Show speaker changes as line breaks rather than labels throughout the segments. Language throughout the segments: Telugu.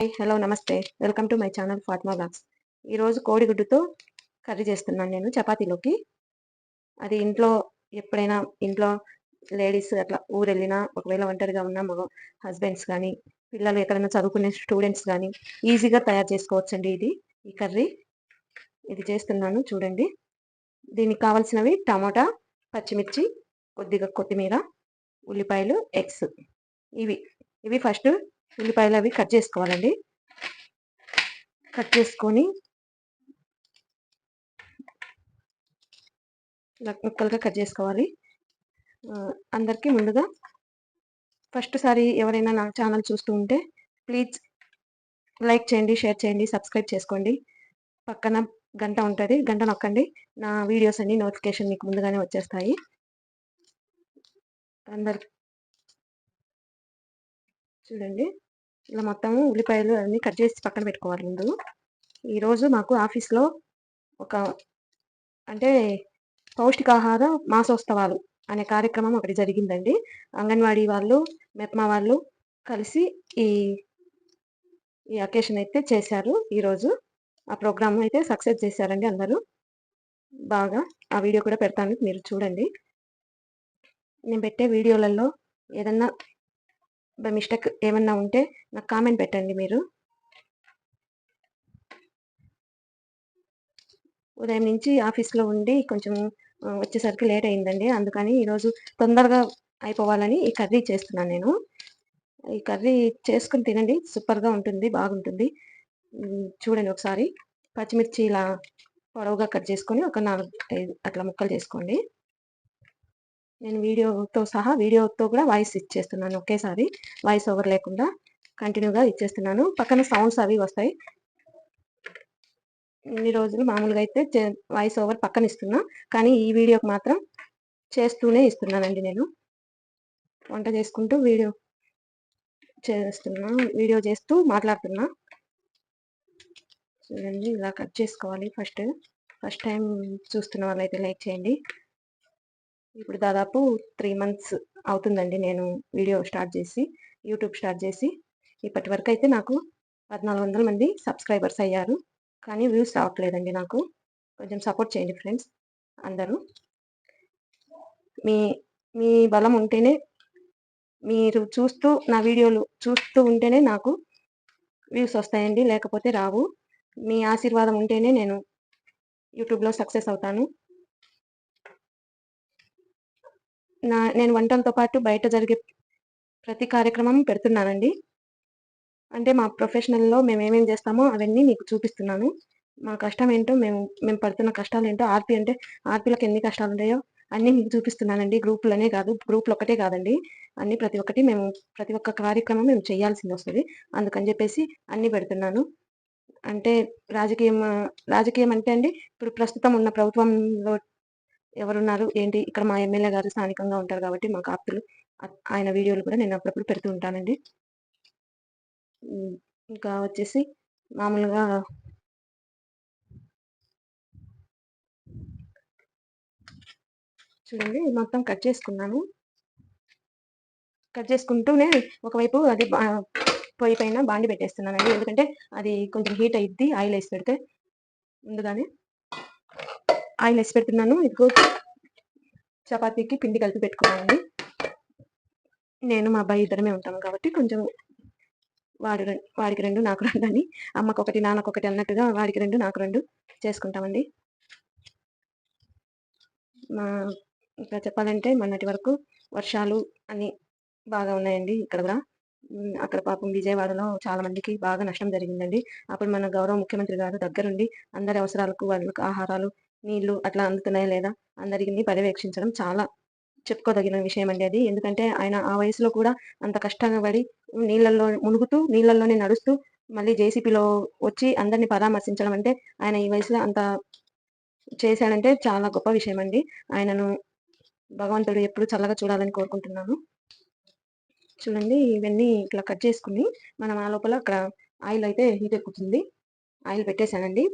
హలో నమస్తే. Welcome to my channel Fatima vlogs. ఈరోజు కోడిగుడ్డుతో కర్రీ చేస్తున్నాను నేను చపాతీలోకి. అది ఎప్పుడైనా ఇంట్లో లేడీస్ అట్లా ఊరెళ్ళినా, ఒకవేళ ఒంటరిగా ఉన్న హస్బెండ్స్ కానీ, పిల్లలు ఎక్కడైనా చదువుకునే స్టూడెంట్స్ కానీ ఈజీగా తయారు చేసుకోవచ్చండి ఈ కర్రీ. ఇది చేస్తున్నాను చూడండి. దీనికి కావాల్సినవి టమాటా, పచ్చిమిర్చి, కొద్దిగా కొత్తిమీర, ఉల్లిపాయలు, ఎగ్స్. ఇవి ఫస్ట్ ఉల్లిపాయలు అవి కట్ చేసుకోవాలండి. కట్ చేసుకొని ఇలా ముక్కలుగా కట్ చేసుకోవాలి. అందరికీ ముందుగా ఫస్ట్ సారి ఎవరైనా నా ఛానల్ చూస్తూ ఉంటే ప్లీజ్ లైక్ చేయండి, షేర్ చేయండి, సబ్స్క్రైబ్ చేసుకోండి. పక్కన గంట ఉంటుంది, గంట నొక్కండి. నా వీడియోస్ అన్ని నోటిఫికేషన్ మీకు ముందుగానే వచ్చేస్తాయి. అందరికి చూడండి, ఇలా మొత్తం ఉల్లిపాయలు అన్నీ కట్ చేసి పక్కన పెట్టుకోవాలి ముందు. ఈరోజు మాకు ఆఫీస్లో అంటే పౌష్టికాహార మాసోత్సవాలు అనే కార్యక్రమం ఒకటి జరిగిందండి. అంగన్వాడీ వాళ్ళు, మెప్మా వాళ్ళు కలిసి ఈ అకేషన్ అయితే చేశారు. ఈరోజు ఆ ప్రోగ్రామ్ అయితే సక్సెస్ చేశారండి అందరూ బాగా. ఆ వీడియో కూడా పెడతాను, మీరు చూడండి. నేను పెట్టే వీడియోలలో ఏదన్నా బై మిస్టేక్ ఏమన్నా ఉంటే నాకు కామెంట్ పెట్టండి. మీరు ఉదయం నుంచి ఆఫీస్లో ఉండి కొంచెం వచ్చేసరికి లేట్ అయిందండి. అందుకని ఈరోజు తొందరగా అయిపోవాలని ఈ కర్రీ చేస్తున్నాను నేను. ఈ కర్రీ చేసుకుని తినండి, సూపర్గా ఉంటుంది, బాగుంటుంది. చూడండి ఒకసారి. పచ్చిమిర్చి ఇలా పొడవుగా కట్ చేసుకొని ఒక 4-5 అట్లా ముక్కలు చేసుకోండి. నేను వీడియోతో కూడా వాయిస్ ఇచ్చేస్తున్నాను ఒకేసారి, వాయిస్ ఓవర్ లేకుండా కంటిన్యూగా ఇచ్చేస్తున్నాను. పక్కన సౌండ్స్ అవి వస్తాయి. ఇన్ని రోజులు మామూలుగా అయితే వాయిస్ ఓవర్ పక్కన ఇస్తున్నా, కానీ ఈ వీడియోకి మాత్రం చేస్తూనే ఇస్తున్నానండి. నేను వంట చేసుకుంటూ వీడియో చేస్తూ మాట్లాడుతున్నా. చూడండి, ఇలా కట్ చేసుకోవాలి. ఫస్ట్ టైం చూస్తున్న వాళ్ళైతే లైక్ చేయండి. ఇప్పుడు దాదాపు 3 months అవుతుందండి నేను యూట్యూబ్ స్టార్ట్ చేసి. ఇప్పటి వరకు అయితే నాకు 1400 మంది సబ్స్క్రైబర్స్ అయ్యారు, కానీ వ్యూస్ రావట్లేదండి నాకు. కొంచెం సపోర్ట్ చేయండి ఫ్రెండ్స్ అందరూ. మీ బలం ఉంటేనే, మీరు నా వీడియోలు చూస్తూ ఉంటేనే నాకు వ్యూస్ వస్తాయండి, లేకపోతే రావు. మీ ఆశీర్వాదం ఉంటేనే నేను యూట్యూబ్లో సక్సెస్ అవుతాను. నేను వంటలతో పాటు బయట జరిగే ప్రతి కార్యక్రమం పెడుతున్నానండి. అంటే మా ప్రొఫెషనల్లో మేము ఏమేమి చేస్తామో అవన్నీ మీకు చూపిస్తున్నాను. మా కష్టం ఏంటో, మేము పడుతున్న కష్టాలు ఏంటో, ఆర్పీలకు ఎన్ని కష్టాలు ఉంటాయో అన్నీ మీకు చూపిస్తున్నానండి. గ్రూపులనే కాదు, గ్రూపులు ఒకటే కాదండి, అన్ని ప్రతి ఒక్క కార్యక్రమం మేము చేయాల్సింది వస్తుంది. అందుకని చెప్పేసి అన్నీ పెడుతున్నాను. అంటే రాజకీయం అంటే అండి, ఇప్పుడు ప్రస్తుతం ఉన్న ప్రభుత్వంలో ఎవరున్నారు ఏంటి, ఇక్కడ మా ఎమ్మెల్యే గారు స్థానికంగా ఉంటారు కాబట్టి మాకు ఆప్తులు, ఆయన వీడియోలు కూడా నేను అప్పుడప్పుడు పెడుతూ ఉంటానండి. ఇంకా వచ్చేసి మామూలుగా చూడండి, మొత్తం కట్ చేసుకుంటూనే ఒకవైపు అది పొయ్యి పైన బాండి పెట్టేస్తున్నానండి. ఎందుకంటే అది కొంచెం హీట్ అయ్యిద్ది ఆయిల్ వేసి పెడితే. ముందుగానే ఆయిల్ వేసి పెడుతున్నాను. ఇదిగో చపాతీకి పిండి కలిపి పెట్టుకున్నానండి. నేను మా అబ్బాయి ఇద్దరమే ఉంటాము కాబట్టి కొంచెం వాడికి 2 నాకు 2 అని, అమ్మకొకటి నాన్నకొకటి అన్నట్టుగా వాడికి 2 నాకు 2 చేసుకుంటామండి. ఇంకా చెప్పాలంటే మొన్నటి వరకు వర్షాలు అన్ని బాగా ఉన్నాయండి ఇక్కడ కూడా. అక్కడ పాపం విజయవాడలో చాలా మందికి బాగా నష్టం జరిగిందండి. అప్పుడు మన గౌరవ ముఖ్యమంత్రి గారు దగ్గరుండి అందరి అవసరాలకు, వాళ్ళకు ఆహారాలు, నీళ్లు అట్లా అందుతున్నాయా లేదా అందరినీ పర్యవేక్షించడం చాలా చెప్పుకోదగిన విషయం అండి అది. ఎందుకంటే ఆయన ఆ వయసులో కూడా అంత కష్టంగా పడి నీళ్ళల్లో మునుగుతూ, నీళ్ళల్లోనే నడుస్తూ, మళ్ళీ జేసీపీలో వచ్చి అందరినీ పరామర్శించడం అంటే, ఆయన ఈ వయసులో అంత చేశాడంటే చాలా గొప్ప విషయం అండి. ఆయనను భగవంతుడు ఎప్పుడు చల్లగా చూడాలని కోరుకుంటున్నాను. చూడండి, ఇవన్నీ ఇట్లా కట్ చేసుకుని మనం ఆ లోపల అక్కడ ఆయిల్ అయితే హీట్ ఎక్కుతుంది. ఆయిల్ పెట్టేశానండి.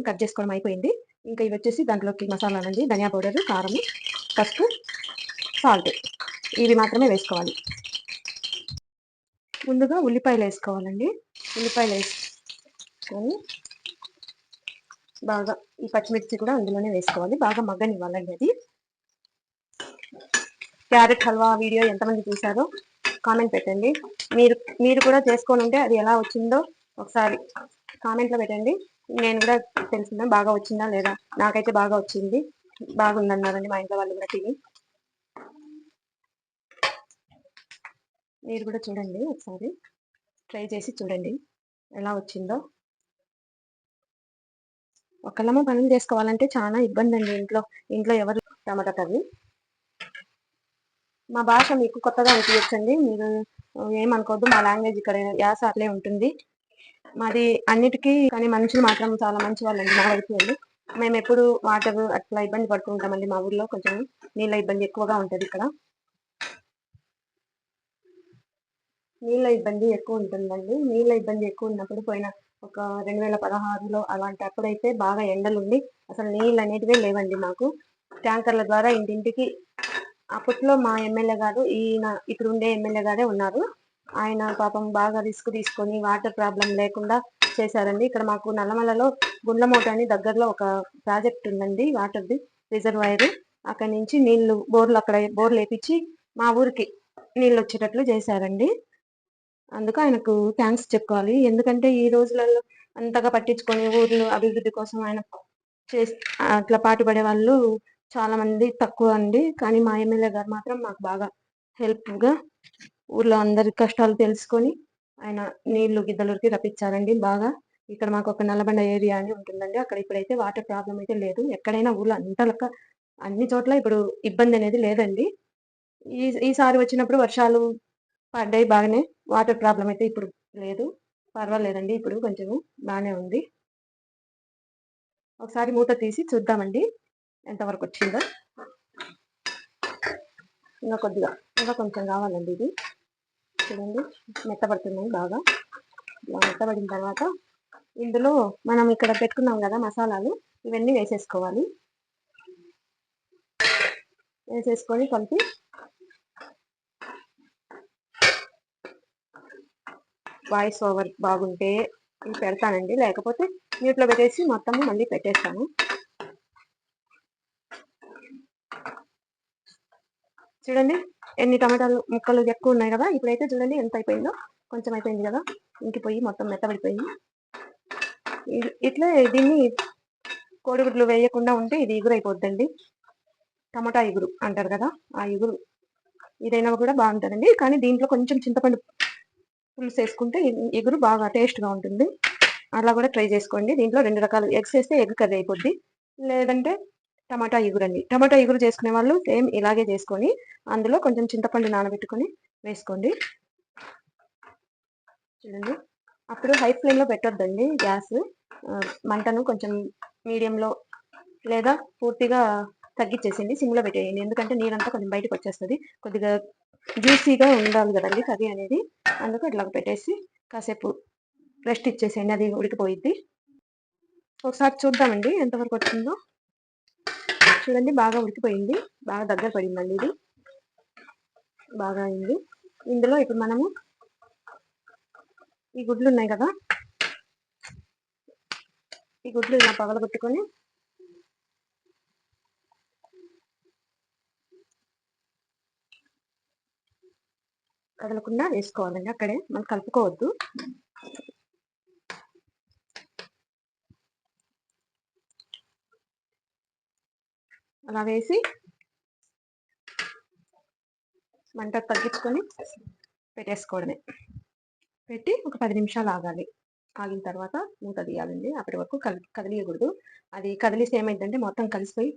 కట్ చేసుకోవడం అయిపోయింది. ఇంకా ఇవి వచ్చేసి దాంట్లోకి మసాలాలండి, ధనియా పౌడర్, కారం, పసుపు, సాల్ట్, ఇవి మాత్రమే వేసుకోవాలి. ముందుగా ఉల్లిపాయలు వేసుకోవాలండి. ఉల్లిపాయలు వేసుకొని బాగా ఈ పచ్చిమిర్చి కూడా అందులోనే వేసుకోవాలి. బాగా మగ్గనివ్వాలండి అది. క్యారెట్ హల్వా వీడియో ఎంతమంది చూసారో కామెంట్ పెట్టండి. మీరు కూడా చేసుకొని ఉంటే అది ఎలా వచ్చిందో ఒకసారి కామెంట్లో పెట్టండి. నేను కూడా తెలిసిందా బాగా వచ్చిందా లేదా. నాకైతే బాగా వచ్చింది, బాగుందన్నారండి మా ఇంట్లో వాళ్ళు కూడా తిని. మీరు కూడా చూడండి, ఒకసారి ట్రై చేసి చూడండి ఎలా వచ్చిందో. ఒకళ్ళము పనులు చేసుకోవాలంటే చాలా ఇబ్బంది అండి. ఇంట్లో ఎవరు టమాటా కర్రీ. మా భాష మీకు కొత్తగా అనిపించండి, మీరు ఏమనుకోవద్దు. మా లాంగ్వేజ్ ఇక్కడ యాస అట్లే ఉంటుంది మాది అన్నిటికీ. కానీ మనుషులు మాత్రం చాలా మంచి వాళ్ళండి మా వైపు వాళ్ళు. మేము ఎప్పుడు వాటర్ అట్లా ఇబ్బంది పడుతూ ఉంటామండి. మా ఊర్లో కొంచెం నీళ్ళ ఇబ్బంది ఎక్కువగా ఉంటుంది. ఇక్కడ నీళ్ళ ఇబ్బంది ఎక్కువ ఉంటుందండి. నీళ్ళ ఇబ్బంది ఎక్కువ ఉన్నప్పుడు పోయిన ఒక 2016లో అలాంటి అప్పుడైతే బాగా ఎండలుండి అసలు నీళ్ళు అనేటివే లేవండి మాకు. ట్యాంకర్ల ద్వారా ఇంటింటికి. అప్పట్లో మా ఎమ్మెల్యే గారు, ఇప్పుడు ఉండే ఎమ్మెల్యే గారే ఉన్నారు. ఆయన పాపం బాగా రిస్క్ తీసుకొని వాటర్ ప్రాబ్లం లేకుండా చేశారండి. ఇక్కడ మాకు నల్లమలలో గుండ్లమోట అని దగ్గరలో ఒక ప్రాజెక్ట్ ఉందండి, వాటర్ది రిజర్వాయర్. అక్కడి నుంచి నీళ్లు అక్కడ బోర్లు వేపించి మా ఊరికి నీళ్ళు వచ్చేటట్లు చేశారండి. అందుకు ఆయనకు థ్యాంక్స్ చెప్పుకోవాలి. ఎందుకంటే ఈ రోజులలో అంతగా పట్టించుకొని ఊర్లు అభివృద్ధి కోసం ఆయన అట్లా పాటుపడే వాళ్ళు చాలా మంది తక్కువ అండి. కానీ మా ఎమ్మెల్యే గారు మాత్రం మాకు బాగా హెల్ప్గా ఊర్లో అందరి కష్టాలు తెలుసుకొని ఆయన నీళ్లు గిద్దలూరికి రప్పించారండి. బాగా ఇక్కడ మాకు ఒక నల్లబండ ఏరియా అని ఉంటుందండి. అక్కడ ఇప్పుడైతే వాటర్ ప్రాబ్లం అయితే లేదు. ఎక్కడైనా ఊర్లో అన్ని చోట్ల ఇప్పుడు ఇబ్బంది అనేది లేదండి. ఈసారి వచ్చినప్పుడు వర్షాలు పడ్డాయి బాగానే. వాటర్ ప్రాబ్లం అయితే ఇప్పుడు లేదు, పర్వాలేదండి. ఇప్పుడు కొంచెం బాగానే ఉంది. ఒకసారి మూత తీసి చూద్దామండి ఎంతవరకు వచ్చిందో. ఇంకా కొంచెం కావాలండి. ఇది చూడండి మెత్తబడుతున్నాయి బాగా. ఇలా మెత్తబడిన తర్వాత ఇందులో మనం ఇక్కడ పెట్టుకున్నాం కదా మసాలాలు, ఇవన్నీ వేసేసుకోవాలి. వేసేసుకొని కలిపి వాయిస్ ఓవర్ బాగుంటే పెడతానండి, లేకపోతే మ్యూట్లో పెట్టేసి మొత్తము మళ్ళీ పెట్టేస్తాను. చూడండి ఎన్ని టమాటాలు ముక్కలు ఎక్కువ ఉన్నాయి కదా. ఇప్పుడైతే చూడండి ఎంత అయిపోయిందో, కొంచెం అయిపోయింది కదా, ఇంకిపోయి మొత్తం మెత్తబడిపోయింది. ఇట్లా దీన్ని కోడిగుడ్లు వేయకుండా ఉంటే ఇది ఇగురు అయిపోద్దండి. టమాటా ఇగురు అంటారు కదా, ఆ ఇగురు ఇదైనా కూడా బాగుంటుందండి. కానీ దీంట్లో కొంచెం చింతపండు పులుసు వేసుకుంటే ఇగురు బాగా టేస్ట్గా ఉంటుంది. అలా కూడా ట్రై చేసుకోండి. దీంట్లో 2 రకాలు ఎగ్స్ వేస్తే ఎగ్ కర్రీ అయిపోద్ది, లేదంటే టమాటా ఇగురు అండి. టమాటా ఇగురు చేసుకునే వాళ్ళు సేమ్ ఇలాగే చేసుకొని అందులో కొంచెం చింతపండు నానబెట్టుకొని వేసుకోండి. చూడండి అప్పుడు హై ఫ్లేమ్లో పెట్టొద్దండి గ్యాస్. మంటను కొంచెం మీడియంలో లేదా పూర్తిగా తగ్గించేసింది, సిమ్లో పెట్టేయండి. ఎందుకంటే నీరంతా కొంచెం బయటకు వచ్చేస్తుంది. కొద్దిగా జ్యూసీగా ఉండాలి కదండి కర్రీ అనేది. అందుకు ఇట్లా పెట్టేసి కాసేపు రెస్ట్ ఇచ్చేసేయండి, అది ఉడికిపోయిద్ది. ఒకసారి చూద్దామండి ఎంతవరకు వచ్చిందో. చూడండి బాగా ఉడికిపోయింది, బాగా దగ్గర పడిందండి. ఇది బాగా అయింది. ఇందులో ఇప్పుడు మనము ఈ గుడ్లు ఉన్నాయి కదా, ఈ గుడ్లు ఇలా పగలగొట్టుకొని కదలకుండా వేసుకోవాలండి. అక్కడే మనం కలుపుకోవద్దు. అలా వేసి మంట తగ్గించుకొని పెట్టేసుకోవడమే. పెట్టి ఒక 10 నిమిషాలు ఆగాలి. ఆగిన తర్వాత మూత తీయాలండి. అప్పటి వరకు కదిలియకూడదు. అది కదిలిస్తే ఏమైందంటే మొత్తం కలిసిపోయి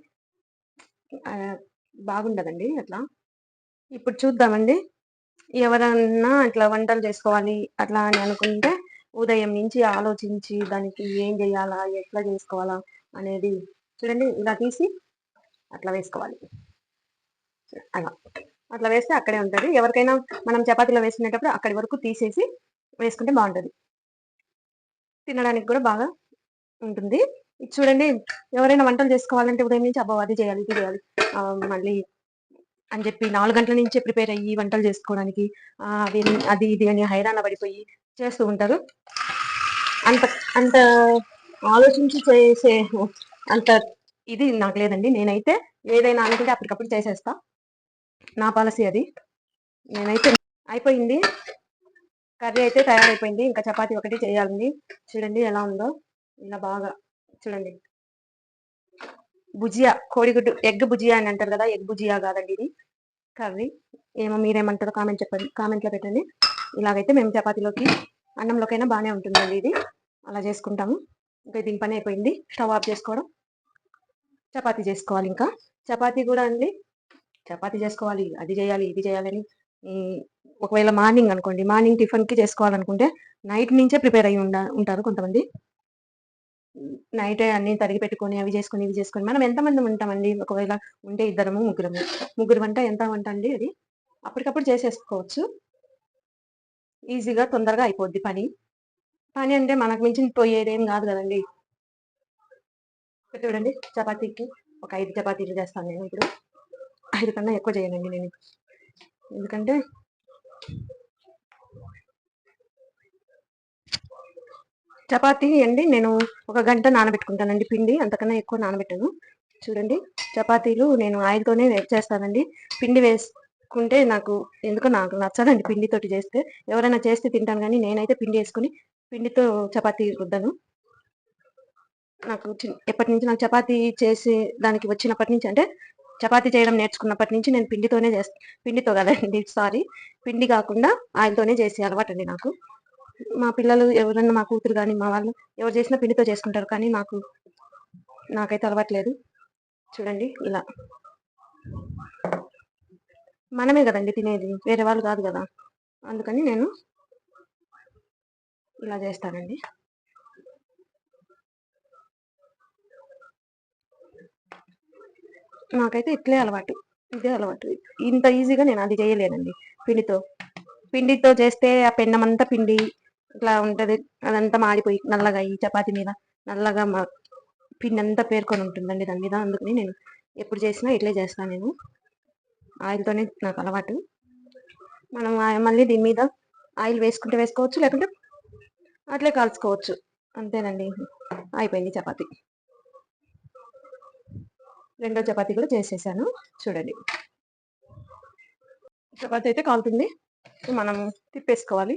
బాగుండదండి అట్లా. ఇప్పుడు చూద్దామండి. ఎవరన్నా ఇట్లా వంటలు చేసుకోవాలి అట్లా అని అనుకుంటే ఉదయం నుంచి ఆలోచించి దానికి ఏం చేయాలా, ఎట్లా చేసుకోవాలా అనేది చూడండి ఇలా తీసి అట్లా వేసుకోవాలి. అట్లా వేస్తే అక్కడే ఉంటుంది. ఎవరికైనా మనం చపాతీలో వేసుకునేటప్పుడు అక్కడి వరకు తీసేసి వేసుకుంటే బాగుంటుంది, తినడానికి కూడా బాగా ఉంటుంది. చూడండి ఎవరైనా వంటలు చేసుకోవాలంటే ఉదయం నుంచి అబ్బో అది చేయాలి ఇది చేయాలి, మళ్ళీ అని చెప్పి 4 గంటల నుంచే ప్రిపేర్ అయ్యి వంటలు చేసుకోవడానికి అది ఇది అని హైరాణ పడిపోయి చేస్తూ ఉంటారు. అంత అంత ఆలోచించి చేసే అంత ఇది నాకు లేదండి. నేనైతే ఏదైనా అనుకుంటే అప్పటికప్పుడు చేసేస్తా. నా పాలసీ అది. నేనైతే అయిపోయింది. కర్రీ అయితే తయారైపోయింది. ఇంకా చపాతీ ఒకటి చేయాలండి. చూడండి ఎలా ఉందో. ఇలా బాగా చూడండి. భుజియా, కోడిగుడ్డు ఎగ్ భుజియా అని అంటారు కదా, ఎగ్ భుజియా కాదండి ఇది కర్రీ. ఏమో మీరేమంటారో కామెంట్లో పెట్టండి. ఇలాగైతే మేము చపాతీలోకి అన్నంలోకైనా బాగానే ఉంటుందండి ఇది. అలా చేసుకుంటాము. ఇంకా దీని పని అయిపోయింది. స్టవ్ ఆఫ్ చేసుకోవడం, చపాతీ చేసుకోవాలి. ఇంకా చపాతీ కూడా అండి, చపాతీ చేసుకోవాలి, అది చేయాలి, ఇది చేయాలని ఒకవేళ మార్నింగ్ అనుకోండి, మార్నింగ్ టిఫిన్కి చేసుకోవాలనుకుంటే నైట్ నుంచే ప్రిపేర్ అయ్యి ఉంటారు కొంతమంది. నైటే అన్ని తరిగి పెట్టుకొని అవి చేసుకొని ఇవి చేసుకొని మనం ఎంతమంది ఉంటామండి? ఒకవేళ ఉంటే ఇద్దరము ముగ్గురు వంట ఎంత వంట అండి అది. అప్పటికప్పుడు చేసేసుకోవచ్చు. ఈజీగా తొందరగా అయిపోద్ది పని. పని అంటే మనకు మించిన పోయేదేం కాదు కదండి. చూడండి, చపాతీకి ఒక 5 చపాతీలు చేస్తాను నేను ఇప్పుడు. 5 కన్నా ఎక్కువ చేయనండి నేను, ఎందుకంటే చపాతీ అండి నేను 1 గంట నానబెట్టుకుంటానండి పిండి. అంతకన్నా ఎక్కువ నానబెట్టాను. చూడండి, చపాతీలు నేను ఆయిల్తోనే చేస్తానండి. పిండి వేసుకుంటే నాకు నచ్చదండి పిండితోటి చేస్తే. ఎవరైనా చేస్తే తింటాను, కానీ నేనైతే పిండి వేసుకుని పిండితో చపాతీ రుద్దను. నాకు ఎప్పటి నుంచి నాకు చపాతీ చేసి దానికి వచ్చినప్పటి నుంచి, అంటే చపాతీ చేయడం నేర్చుకున్నప్పటి నుంచి నేను పిండితో కదండి, సారీ, పిండి కాకుండా ఆయిల్తోనే చేసి అలవాటండి నాకు. మా పిల్లలు ఎవరన్నా, మా కూతురు కానీ మా వాళ్ళు ఎవరు చేసినా పిండితో చేసుకుంటారు, కానీ నాకైతే అలవాట్లేదు. చూడండి, ఇలా మనమే కదండి తినేది, వేరే వాళ్ళు కాదు కదా. అందుకని నేను ఇలా చేస్తానండి. నాకైతే ఇదే అలవాటు. ఇంత ఈజీగా నేను అది చేయలేనండి పిండితో చేస్తే ఆ పెన్నమంతా పిండి ఇట్లా ఉంటది, అదంతా మాడిపోయి నల్లగా అయ్యి చపాతీ మీద నల్లగా పిండి అంతా పేర్కొని ఉంటుందండి దాని మీద. అందుకని నేను ఎప్పుడు చేసినా ఇట్లే చేస్తాను. నేను ఆయిల్తోనే నాకు అలవాటు. మనం మళ్ళీ దీని మీద ఆయిల్ వేసుకుంటే వేసుకోవచ్చు, లేకుంటే అట్లే కాల్చుకోవచ్చు. అంతేనండి, అయిపోయింది చపాతీ. రెండో చపాతీ కూడా చేసేసాను. చూడండి, చపాతీ అయితే కాలుతుంది. మనం తిప్పేసుకోవాలి.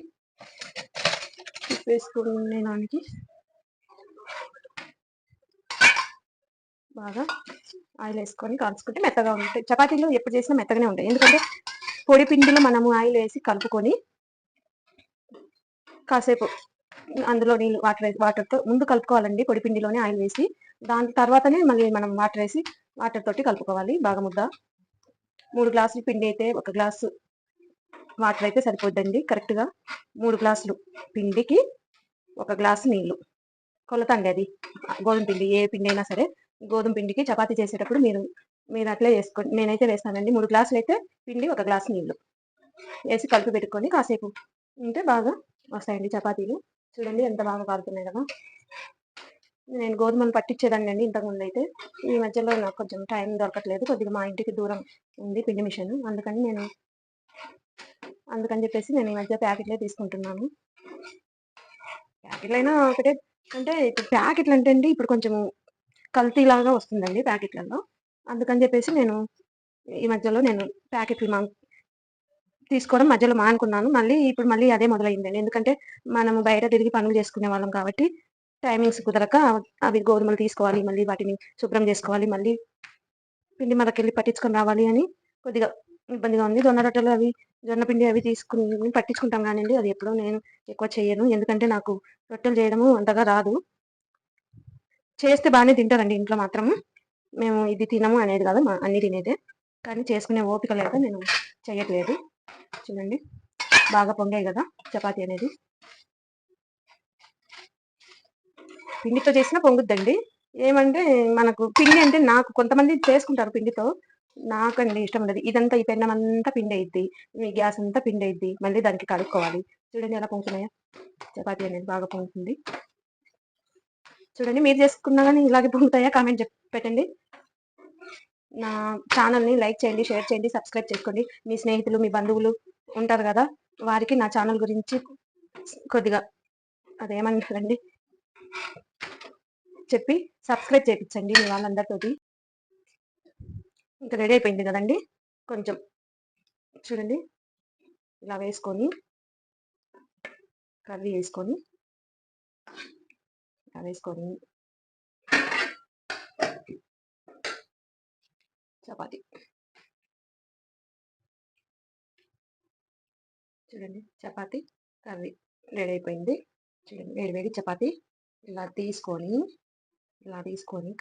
తిప్పేసుకునే దానికి బాగా ఆయిల్ వేసుకొని కాల్చుకుంటే మెత్తగా ఉంటాయి. చపాతీలు ఎప్పుడు చేసినా మెత్తగానే ఉంటాయి, ఎందుకంటే పొడి పిండిలో మనము ఆయిల్ వేసి కలుపుకొని కాసేపు అందులో నీళ్ళు వాటర్తో ముందు కలుపుకోవాలండి. పొడి పిండిలోనే ఆయిల్ వేసి దాని తర్వాతనే మళ్ళీ మనం వాటర్ తోటి కలుపుకోవాలి. బాగా ముద్ద 3 గ్లాసులు పిండి అయితే 1 గ్లాసు వాటర్ అయితే సరిపోద్దండి. కరెక్ట్గా 3 గ్లాసులు పిండికి 1 గ్లాసు నీళ్ళు కొలత అండి అది. గోధుమ పిండి, ఏ పిండి అయినా సరే, గోధుమ పిండికి చపాతీ చేసేటప్పుడు మీరు అట్లే వేసుకోండి. నేనైతే వేస్తానండి. 3 గ్లాసులు అయితే పిండి, 1 గ్లాసు నీళ్ళు వేసి కలిపి పెట్టుకొని కాసేపు ఉంటే బాగా వస్తాయండి చపాతీలు. చూడండి ఎంత బాగా కాలుతున్నాయి కదా. నేను గోధుమలు పట్టించేదాన్ని అండి ఇంతకుముందు అయితే. ఈ మధ్యలో నాకు కొంచెం టైం దొరకట్లేదు, కొద్దిగా మా ఇంటికి దూరం ఉంది పిండి మిషన్. అందుకని చెప్పేసి నేను ఈ మధ్య ప్యాకెట్లే తీసుకుంటున్నాను. ప్యాకెట్లు అయినా ఒకటే, అంటే ఇప్పుడు ప్యాకెట్లు అంటే అండి ఇప్పుడు కొంచెం కల్తీలాగా వస్తుందండి ప్యాకెట్లలో. అందుకని చెప్పేసి నేను ఈ మధ్యలో ప్యాకెట్లు తీసుకోవడం మధ్యలో మానుకున్నాను. ఇప్పుడు మళ్ళీ అదే మొదలైందండి. ఎందుకంటే మనము బయట తిరిగి పనులు చేసుకునే వాళ్ళం కాబట్టి టైమింగ్స్ కుదరక అవి గోధుమలు తీసుకోవాలి, మళ్ళీ వాటిని శుభ్రం చేసుకోవాలి, మళ్ళీ పిండి మరకెళ్ళి పట్టించుకొని రావాలి అని కొద్దిగా ఇబ్బందిగా ఉంది. జొన్న పిండి అవి తీసుకుని పట్టించుకుంటాం కానివ్వండి, అది ఎప్పుడో నేను ఎక్కువ చేయను, ఎందుకంటే నాకు రొట్టెలు చేయడము అంతగా రాదు. చేస్తే బాగానే తింటారండి ఇంట్లో మాత్రం. మేము ఇది తినము అనేది కాదు, అన్ని తినేదే, కానీ చేసుకునే ఓపిక లేక నేను చేయట్లేదు. చూడండి, బాగా పొంగాయి కదా చపాతీ అనేది. పిండితో చేసినా పొంగుద్దండి. ఏమంటే మనకు పిండి అంటే, నాకు కొంతమంది చేసుకుంటారు పిండితో, నాకండి ఇష్టం ఉండదు. ఇదంతా ఈ పెన్నం అంతా పిండి అయిద్ది, ఈ గ్యాస్ అంతా పిండి అయిద్ది, మళ్ళీ దానికి కడుక్కోవాలి. చూడండి ఎలా పొంగుతున్నాయా, చపాతీ అనేది బాగా పొంగుతుంది. చూడండి, మీరు చేసుకున్నా కానీ ఇలాగే పొంగుతాయా? కామెంట్ పెట్టండి. నా ఛానల్ని లైక్ చేయండి, షేర్ చేయండి, సబ్స్క్రైబ్ చేసుకోండి. మీ స్నేహితులు, మీ బంధువులు ఉంటారు కదా, వారికి నా ఛానల్ గురించి కొద్దిగా అదేమంటారండి చెప్పి సబ్స్క్రైబ్ చేయించండి మీ వాళ్ళందరితోటి. ఇంకా రెడీ అయిపోయింది కదండి. కొంచెం చూడండి, ఇలా వేసుకొని కర్రీ వేసుకొని ఇలా వేసుకొని చపాతి చూడండి, చపాతి కర్రీ రెడీ అయిపోయింది. చూడండి, వేడి వేడి చపాతి ఇలా తీసుకొని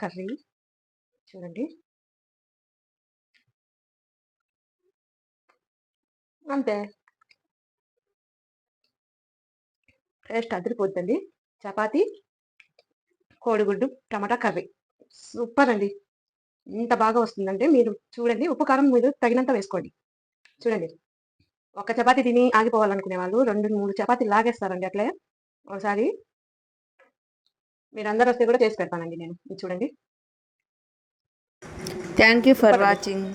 కర్రీ చూడండి, అంతే. టేస్ట్ అదిరిపోద్దండి. చపాతి కోడిగుడ్డు టమాటా కర్రీ సూపర్ అండి. ఇంత బాగా వస్తుందంటే మీరు చూడండి, ఉప్పు కారం మీరు తగినంత వేసుకోండి. చూడండి, ఒక చపాతి తిని ఆగిపోవాలనుకునే వాళ్ళు 2-3 చపాతీలు లాగేస్తారండి అట్లే. ఒకసారి మీరందరూ వస్తే కూడా చేసి పెడతానండి నేను. ఇది చూడండి,
థ్యాంక్ యూ ఫర్
సూపర్ అండి.
వాచింగ్.